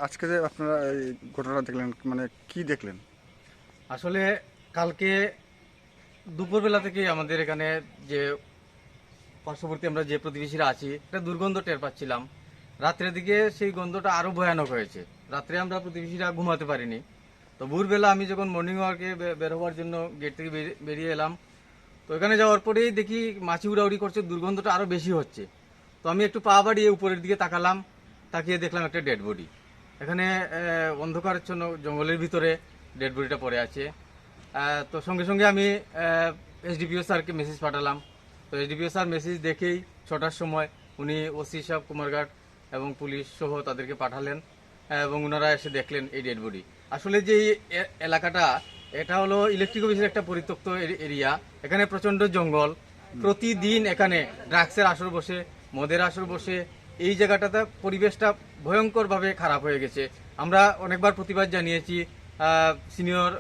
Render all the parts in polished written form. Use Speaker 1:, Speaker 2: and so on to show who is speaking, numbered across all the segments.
Speaker 1: আজকে যে আপনারা এই ঘটনা দেখলেন মানে কি দেখলেন?
Speaker 2: আসলে কালকে দুপুরবেলা থেকে আমাদের এখানে যে পার্শ্ববর্তী আমরা যে প্রতিবেশীরা আছি একটা দুর্গন্ধ টের পাচ্ছিলাম। রাত্রের দিকে সেই গন্ধটা আরো ভয়ানক হয়েছে। রাত্রে আমরা প্রতিবেশীরা ঘুমাতে পারিনি। তো ভোরবেলা আমি যখন মর্নিং ওয়ার্কে বের হওয়ার জন্য গেট থেকে বেরিয়ে এলাম, তো এখানে যাওয়ার পরেই দেখি মাছি উড়াউড়ি করছে, দুর্গন্ধটা আরো বেশি হচ্ছে। তো আমি একটু পা বাড়িয়ে উপরের দিকে তাকালাম, তাকিয়ে দেখলাম একটা ডেড বডি। এখানে অন্ধকারাচ্ছন্ন জঙ্গলের ভিতরে ডেড বডিটা পড়ে আছে। তো সঙ্গে সঙ্গে আমি এসডিপিও স্যারকে মেসেজ পাঠালাম। তো এসডিপিও স্যার মেসেজ দেখেই 6টার সময় উনি ওসি সাহেব কুমারঘাট এবং পুলিশ সহ তাদেরকে পাঠালেন, এবং ওনারা এসে দেখলেন এই ডেড বডি। আসলে যে এই এলাকাটা, এটা হলো ইলেকট্রিক অফিসের একটা পরিত্যক্ত এরিয়া। এখানে প্রচন্ড জঙ্গল, প্রতিদিন এখানে ড্রাগসের আসর বসে, মদের আসর বসে। এই জায়গাটাতে পরিবেশটা ভয়ঙ্করভাবে খারাপ হয়ে গেছে। আমরা অনেকবার প্রতিবাদ জানিয়েছি, সিনিয়র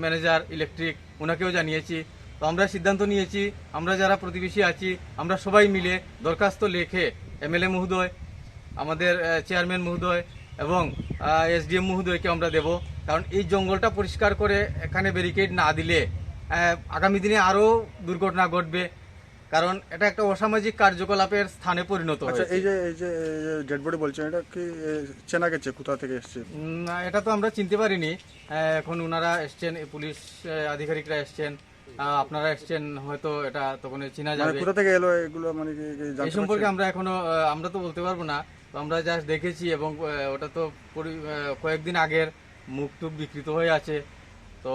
Speaker 2: ম্যানেজার ইলেকট্রিক ওনাকেও জানিয়েছি। তো আমরা সিদ্ধান্ত নিয়েছি, আমরা যারা প্রতিবেশী আছি আমরা সবাই মিলে দরখাস্ত লিখে এমএলএ মহোদয়, আমাদের চেয়ারম্যান মহোদয় এবং এসডিএম মহোদয়কে আমরা দেব। কারণ এই জঙ্গলটা পরিষ্কার করে এখানে ব্যারিকেড না দিলে আগামী দিনে আরও দুর্ঘটনা ঘটবে। কারণ এটা একটা অসামাজিক কার্যকলাপের স্থানে পরিণত
Speaker 1: আচ্ছা,
Speaker 2: হয়েছে।
Speaker 1: এই যে ডেড বডি বলছেন, এটা কি চেনা গেছে কোথা থেকে এসছে?
Speaker 2: না, এটা তো আমরা চিনতে পারিনি। এখন ওনারা এসছেন, পুলিশ আধিকারিকরা এসছেন, আপনারা এসছেন, হয়তো এটা তখন চেনা
Speaker 1: মানে
Speaker 2: যাবে।
Speaker 1: কোথা থেকে এলো এগুলো, মানে কি
Speaker 2: এই
Speaker 1: জানতে
Speaker 2: সম্পর্কে
Speaker 1: পারছেন?
Speaker 2: আমরা এখনো আমরা তো বলতে পারবো না। তো আমরা জাস্ট দেখেছি, এবং ওটা তো কয়েকদিন আগের, মুখ টুক বিকৃত হয়ে আছে। তো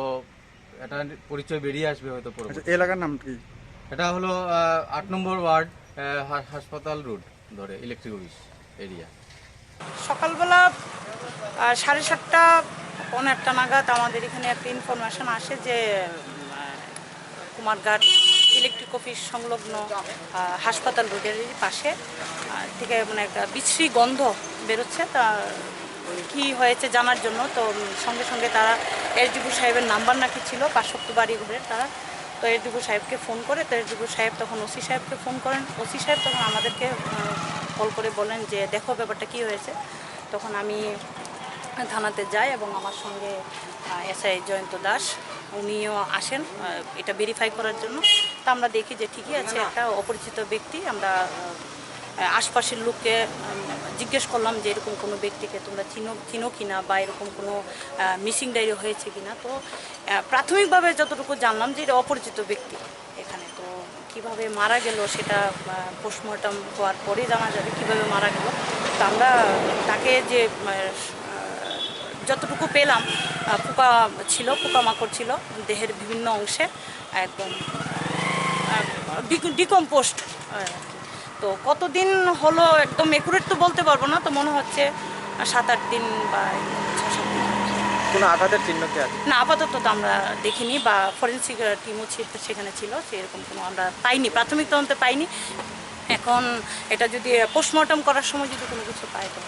Speaker 2: এটা পরিচয় বেরিয়ে আসবে হয়তো
Speaker 1: আচ্ছা,
Speaker 2: পরবর্তী।
Speaker 1: এই এলাকার নাম কি?
Speaker 2: এটা হলো 8 নম্বর ওয়ার্ড, হাসপাতাল রোড ধরে ইলেকট্রিক অফিস এরিয়া।
Speaker 3: সকালবেলা 7:30 পৌনে 1টা নাগাদ আমাদের এখানে একটা ইনফরমেশন আসে যে কুমারঘাট ইলেকট্রিক অফিস সংলগ্ন হাসপাতাল রোডের পাশে থেকে মানে একটা বিশ্রী গন্ধ বেরোচ্ছে। তা কি হয়েছে জানার জন্য তো সঙ্গে সঙ্গে তারা এসডিপি সাহেবের নাম্বার নাকি ছিল, পার্শ্বস্থ বাড়িগুলোর তারা। তো এসডিপি সাহেবকে ফোন করে, তো এসডিপি সাহেব তখন ওসি সাহেবকে ফোন করেন। ওসি সাহেব তখন আমাদেরকে কল করে বলেন যে দেখো ব্যাপারটা কি হয়েছে। তখন আমি থানাতে যাই এবং আমার সঙ্গে এসআই জয়ন্ত দাস উনিও আসেন এটা ভেরিফাই করার জন্য। তা আমরা দেখি যে ঠিকই আছে, একটা অপরিচিত ব্যক্তি। আমরা আশপাশের লোককে জিজ্ঞেস করলাম যে এরকম কোনো ব্যক্তিকে তোমরা চিনো কিনা, বা এরকম কোনো মিসিং ডায়েরি হয়েছে কিনা। তো প্রাথমিকভাবে যতটুকু জানলাম যে এটা অপরিচিত ব্যক্তি এখানে। তো কিভাবে মারা গেল সেটা পোস্টমর্টম হওয়ার পরে জানা যাবে কিভাবে মারা গেল। তো আমরা তাকে যে যতটুকু পেলাম, পোকা ছিল, পোকামাকড় ছিল দেহের বিভিন্ন অংশে, একদম ডিকম্পোস্ট। তো কতদিন হলো একদম একুরেট তো বলতে পারবো না, তো মনে হচ্ছে 7-8 দিন বা 6-7 দিন।
Speaker 4: কোনো আঘাতের চিহ্ন কি আছে?
Speaker 3: না, আপাতত তো আমরা দেখিনি, বা ফরেন্সিক টিমও সেখানে ছিল, সেরকম কোনো আমরা পাইনি, প্রাথমিক তদন্তে পাইনি। এখন এটা যদি পোস্টমর্টম করার সময় যদি কোনো কিছু পাই তো